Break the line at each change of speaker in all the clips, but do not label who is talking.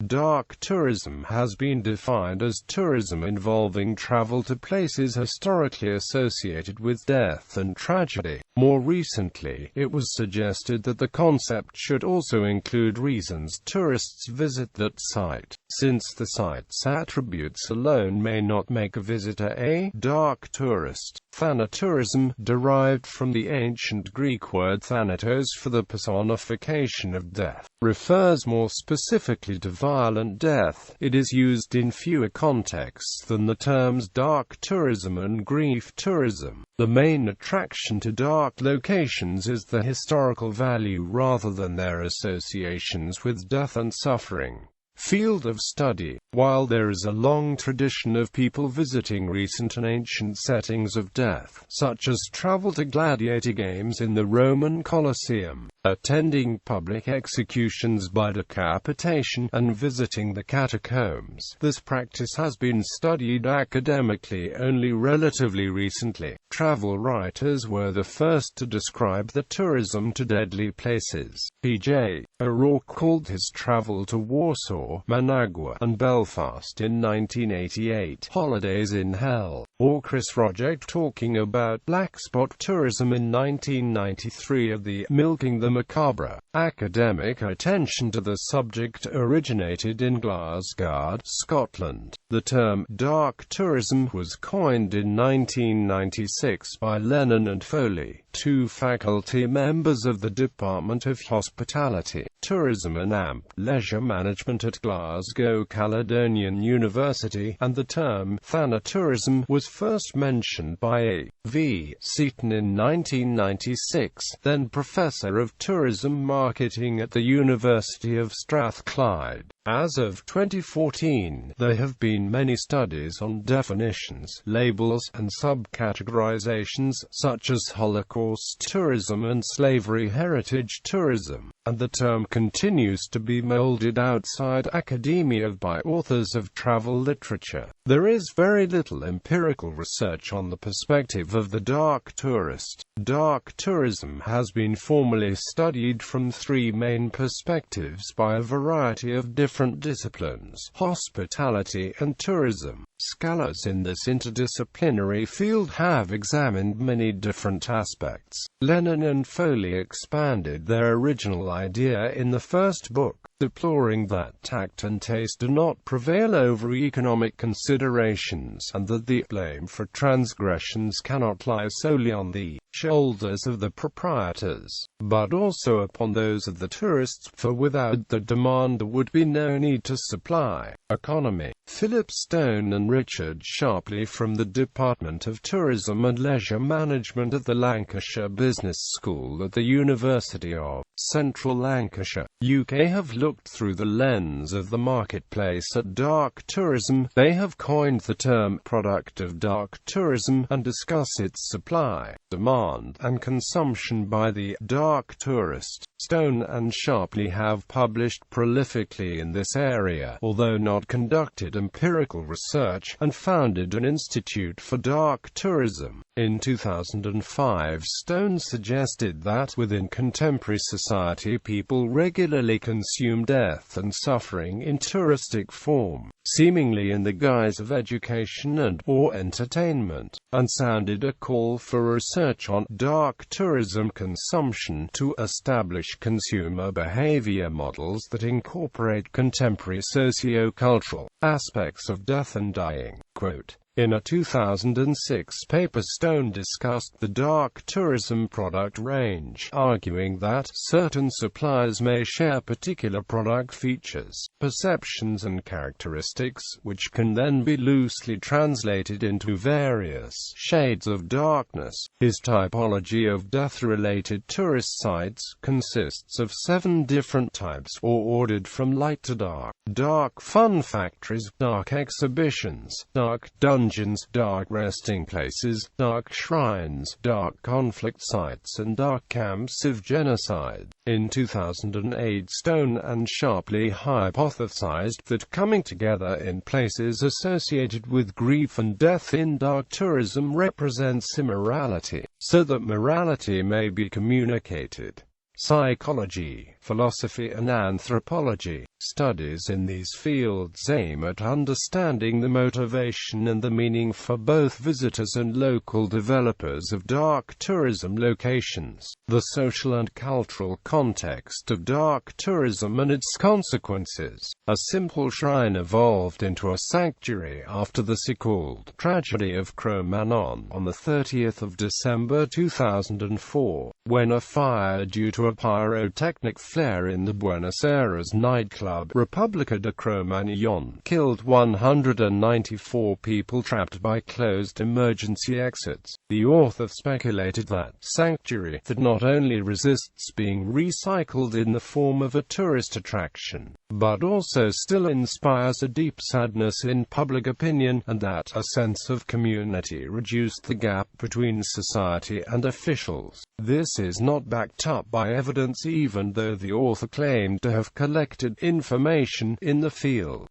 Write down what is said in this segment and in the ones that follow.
Dark tourism has been defined as tourism involving travel to places historically associated with death and tragedy. More recently, it was suggested that the concept should also include reasons tourists visit that site, since the site's attributes alone may not make a visitor a dark tourist. Thanatourism, derived from the ancient Greek word thanatos for the personification of death, refers more specifically to violent death. It is used in fewer contexts than the terms dark tourism and grief tourism. The main attraction to dark locations is the historical value rather than their associations with death and suffering. Field of study. While there is a long tradition of people visiting recent and ancient settings of death, such as travel to gladiator games in the Roman Colosseum, attending public executions by decapitation, and visiting the catacombs, this practice has been studied academically only relatively recently. Travel writers were the first to describe the tourism to deadly places. P.J. O'Rourke called his travel to Warsaw, Managua, and Belfast in 1988 "holidays in hell," or Chris Roderick talking about black spot tourism in 1993 of the "milking the macabre." Academic attention to the subject originated in Glasgow, Scotland. The term "dark tourism" was coined in 1996 by Lennon and Foley, two faculty members of the Department of Hospitality, Tourism and Leisure Management at Glasgow Caledonian University, and the term "Thanatourism" was first mentioned by A. V. Seaton in 1996, then Professor of Tourism Marketing at the University of Strathclyde. As of 2014, there have been many studies on definitions, labels, and subcategorizations, such as Holocaust tourism and slavery heritage tourism, and the term continues to be molded outside academia by authors of travel literature. There is very little empirical research on the perspective of the dark tourist. Dark tourism has been formally studied from three main perspectives by a variety of different disciplines: hospitality and tourism. Scholars in this interdisciplinary field have examined many different aspects. Lennon and Foley expanded their original idea in the first book, deploring that tact and taste do not prevail over economic considerations, and that the blame for transgressions cannot lie solely on the shoulders of the proprietors, but also upon those of the tourists, for without the demand there would be no need to supply. Economy. Philip Stone and Richard Sharpley from the Department of Tourism and Leisure Management at the Lancashire Business School at the University of Central Lancashire, UK have looked through the lens of the marketplace at dark tourism. They have coined the term "product of dark tourism" and discuss its supply, demand, and consumption by the dark tourist. Stone and Sharpley have published prolifically in this area, although not conducted empirical research, and founded an institute for dark tourism. In 2005, Stone suggested that within contemporary society people regularly consume death and suffering in touristic form, seemingly in the guise of education and/or entertainment, and sounded a call for research on dark tourism consumption to establish consumer behavior models that incorporate contemporary socio-cultural aspects of death and dying. Quote, in a 2006 paper, Stone discussed the dark tourism product range, arguing that certain suppliers may share particular product features, perceptions and characteristics, which can then be loosely translated into various shades of darkness. His typology of death-related tourist sites consists of 7 different types, or ordered from light to dark: dark fun factories, dark exhibitions, dark dungeons, dark resting places, dark shrines, dark conflict sites, and dark camps of genocide. In 2008, Stone and Sharpley hypothesized that coming together in places associated with grief and death in dark tourism represents immorality, so that morality may be communicated. Psychology. philosophy and anthropology. Studies in these fields aim at understanding the motivation and the meaning for both visitors and local developers of dark tourism locations, the social and cultural context of dark tourism and its consequences. A simple shrine evolved into a sanctuary after the so-called tragedy of Cro-Magnon on the 30th of December 2004, when a fire due to a pyrotechnic flare in the Buenos Aires nightclub República de Cro-Magnon killed 194 people trapped by closed emergency exits. The author speculated that sanctuary that not only resists being recycled in the form of a tourist attraction, but also still inspires a deep sadness in public opinion, and that a sense of community reduced the gap between society and officials. This is not backed up by evidence, even though the author claimed to have collected information in the field.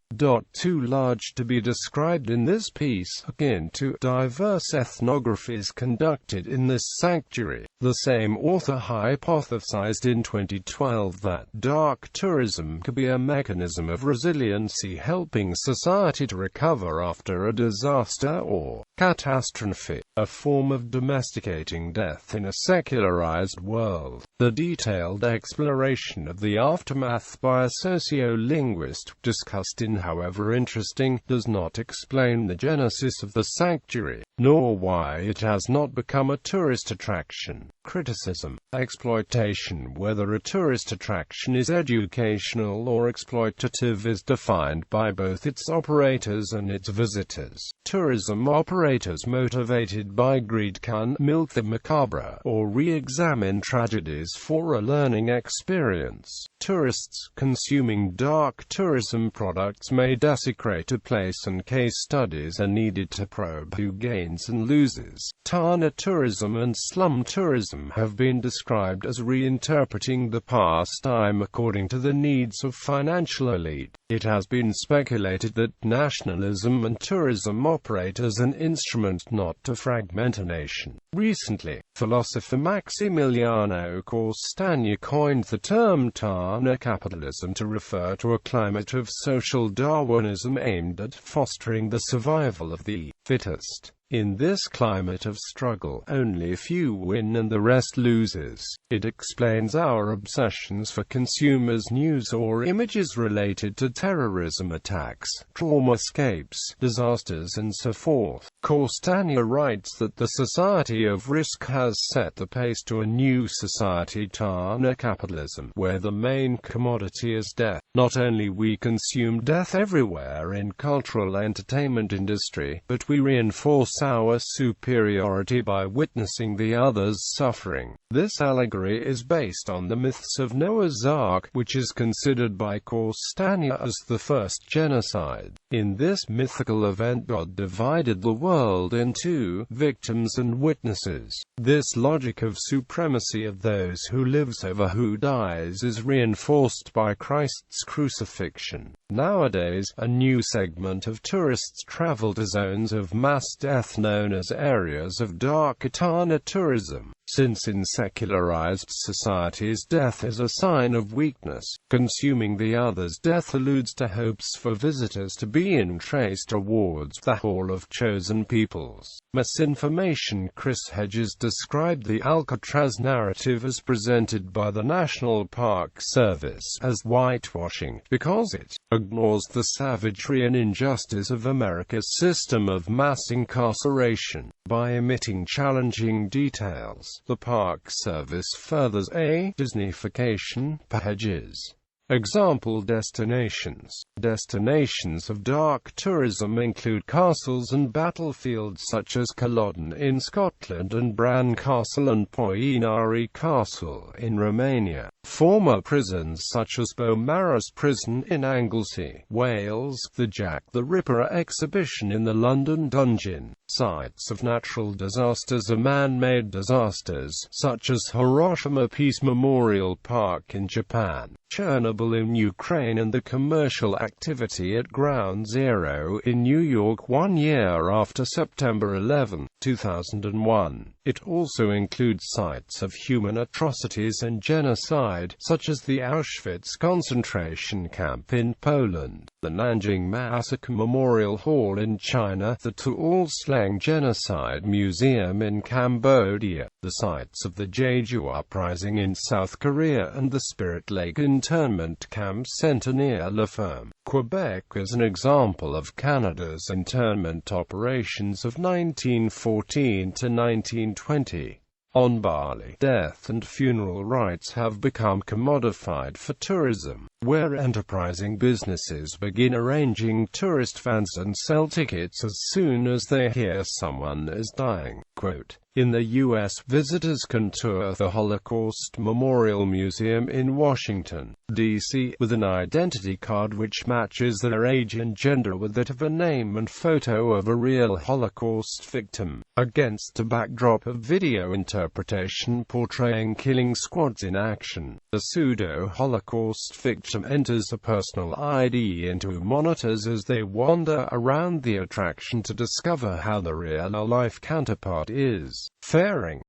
Too large to be described in this piece, akin to diverse ethnographies conducted in this sanctuary. The same author hypothesized in 2012 that dark tourism could be a mechanism of resiliency, helping society to recover after a disaster or catastrophe, a form of domesticating death in a secularized world. The detailed exploration of the aftermath by a sociolinguist, discussed in however interesting, does not explain the genesis of the sanctuary, nor why it has not become a tourist attraction. Criticism. Exploitation. Whether a tourist attraction is educational or exploitative is defined by both its operators and its visitors. Tourism operators motivated by greed can milk the macabre or re-examine tragedies for a learning experience. Tourists consuming dark tourism products may desecrate a place, and case studies are needed to probe who gains and loses. Thanatourism and slum tourism have been described as reinterpreting the pastime according to the needs of financial elite. It has been speculated that nationalism and tourism operate as an instrument not to fragment a nation. Recently, philosopher Maximiliano Costagna coined the term Thanatourism to refer to a climate of social Darwinism aimed at fostering the survival of the fittest. In this climate of struggle, only a few win and the rest loses. It explains our obsessions for consumers' news or images related to terrorism attacks, traumascapes, disasters and so forth. Costagna writes that the society of risk has set the pace to a new society, Thanatourism, where the main commodity is death. Not only we consume death everywhere in cultural entertainment industry, but we reinforce our superiority by witnessing the other's suffering. This allegory is based on the myths of Noah's Ark, which is considered by Costagna as the first genocide. In this mythical event, God divided the world into victims and witnesses. This logic of supremacy of those who lives over who dies is reinforced by Christ's crucifixion. Nowadays, a new segment of tourists travel to zones of mass death known as areas of dark Thanatourism. Since in secularized societies death is a sign of weakness, consuming the other's death alludes to hopes for visitors to be entraced towards the Hall of Chosen Peoples. Misinformation. Chris Hedges described the Alcatraz narrative as presented by the National Park Service as whitewashing, because it ignores the savagery and injustice of America's system of mass incarceration. By omitting challenging details, the Park Service furthers a Disneyfication. Hedges. Example destinations. Destinations of dark tourism include castles and battlefields such as Culloden in Scotland and Bran Castle and Poenari Castle in Romania. Former prisons such as Beaumaris Prison in Anglesey, Wales, the Jack the Ripper exhibition in the London Dungeon. Sites of natural disasters or man-made disasters, such as Hiroshima Peace Memorial Park in Japan, Chernobyl in Ukraine and the commercial activity at Ground Zero in New York 1 year after September 11. 2001. It also includes sites of human atrocities and genocide, such as the Auschwitz concentration camp in Poland, the Nanjing Massacre Memorial Hall in China, the Tuol Sleng Genocide Museum in Cambodia, the sites of the Jeju Uprising in South Korea, and the Spirit Lake internment camp center near La Ferme, Quebec is an example of Canada's internment operations of 1914 to 1920. On Bali, death and funeral rites have become commodified for tourism, where enterprising businesses begin arranging tourist vans and sell tickets as soon as they hear someone is dying. Quote, in the U.S., visitors can tour the Holocaust Memorial Museum in Washington, D.C., with an identity card which matches their age and gender with that of a name and photo of a real Holocaust victim, against a backdrop of video interpretation portraying killing squads in action. The pseudo-Holocaust victim enters a personal ID into monitors as they wander around the attraction to discover how the real-life counterpart is faring.